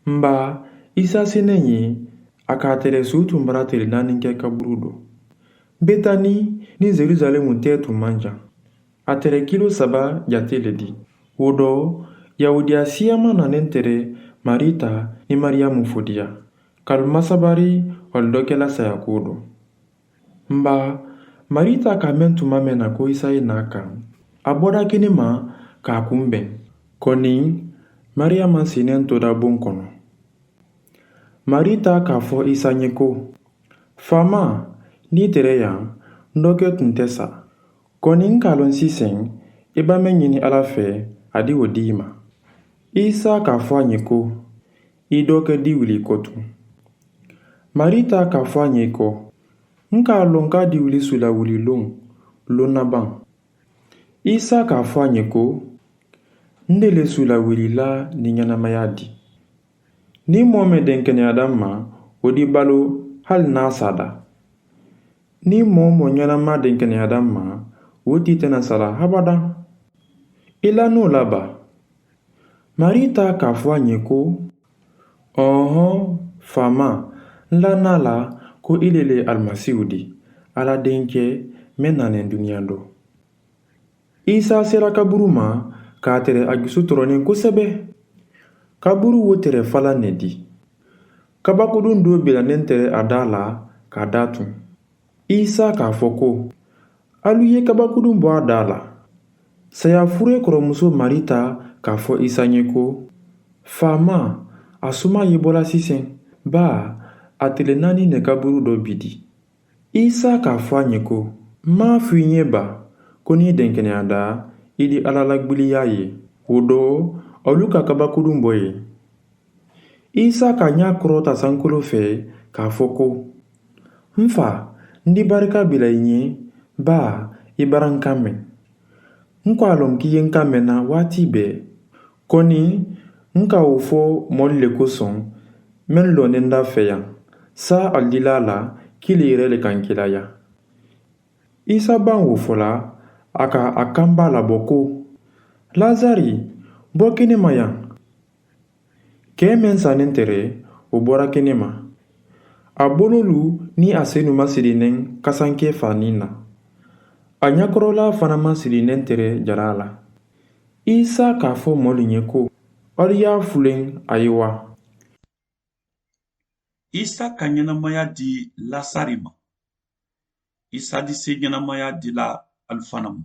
Mba, Isa senen ye a k'a tɛrɛ su tun bara tile naani kɛ kaburu don. Betani ni Jerusalem tɛ tun man jan. A tɛrɛ kilo 3 jate le di. O dɔ, Yahudiya siyama nanen tɛrɛ Marita ni Mariyamu fodiya. Kalimasabari ɔl dɔ kɛla sayako don. Mba, Marita ka mɛn tuma mɛn na ko Isa ye n'a kan. A bɔra kɛnɛ ma k'a kunbɛn. Kɔni, Mariyama sinen tora bon kɔnɔ. Marita k'a fɔ Isa ye ko, Faama, n'i tɛrɛ yan, n dɔ kɛ tun tɛ sa. Kɔni n k'a lɔn sisan, i b'a mɛn ɲini Ala fɛ, a di o di i ma. Isa k'a fɔ a ye ko, i dɔ kɛ di wuli kɔ tun. Marita k'a fɔ a ye kɔ, n k'a lɔn k'a di wuli su la wuli lon laban. Isa k'a fɔ a ye ko, n de le su la wulila ni ɲɛnamaya di. Ni mɔɔ mɛn den kɛnɛyada ma, o di balo hali n'a sada. Ni mɔɔ ɲɛnama den kɛnɛyada ma, o ti tɛna sara habada. I la n'o laba. Marita k'a fɔ a ye ko, Faama, n la n'a la ko i le Almasihu di, Ala denkɛ min nanen duniya dɔ. Isa sera kaburu ma k'a tɛrɛ a dusu tɔrɔlen kosɛbɛ. Kaburu wo tɛrɛ falan ne di. Kabakudun do bilanen tɛrɛ a da la k'a da tun. Isa k'a fɔ ko, alu ye kabakudun bɔ a da la. Sayafure kɔrɔmuso Marita k'a fɔ Isa ye ko, Faama, a suma ye bɔla sisan, a tile 4 ne kaburu dɔ bi di. Isa k'a fɔ a ye ko, m'a f'i ye ko n'i den kɛnɛyada, i di Ala lagbiliya ye. O dɔ, olu ka kabakudun bɔ ye. Isa ka ɲa kɔrɔta sankolo fɛ k'a fɔ ko, n fa, n di barika bila i ye, i bara n kan mɛn. N ko a lɔn k'i ye n kan mɛn na waati bɛɛ. Kɔni, n ka o fɔ mɔli le kosɔn, mɛn lɔnnen da fɛ yan, sa a dila la k'i le yɛrɛ le kan kilaya. Isa ban o fɔla, a ka a kan b'a labɔ ko, Lazari, bɔ kɛnɛ ma yan. Kɛ mɛn sannen tɛrɛ, o bɔra kɛnɛ ma. A bololu ni a senu ma sirinen kasankɛ fanin na. A ɲakɔrɔla fana ma sirinen tɛrɛ jara la. Isa k'a fɔ mɔlu ye ko, ɔl y'a fulen a ye wa. Isa ka ɲɛnamaya di Lasari ma. Isa di se ɲɛnamaya dila alu fana ma.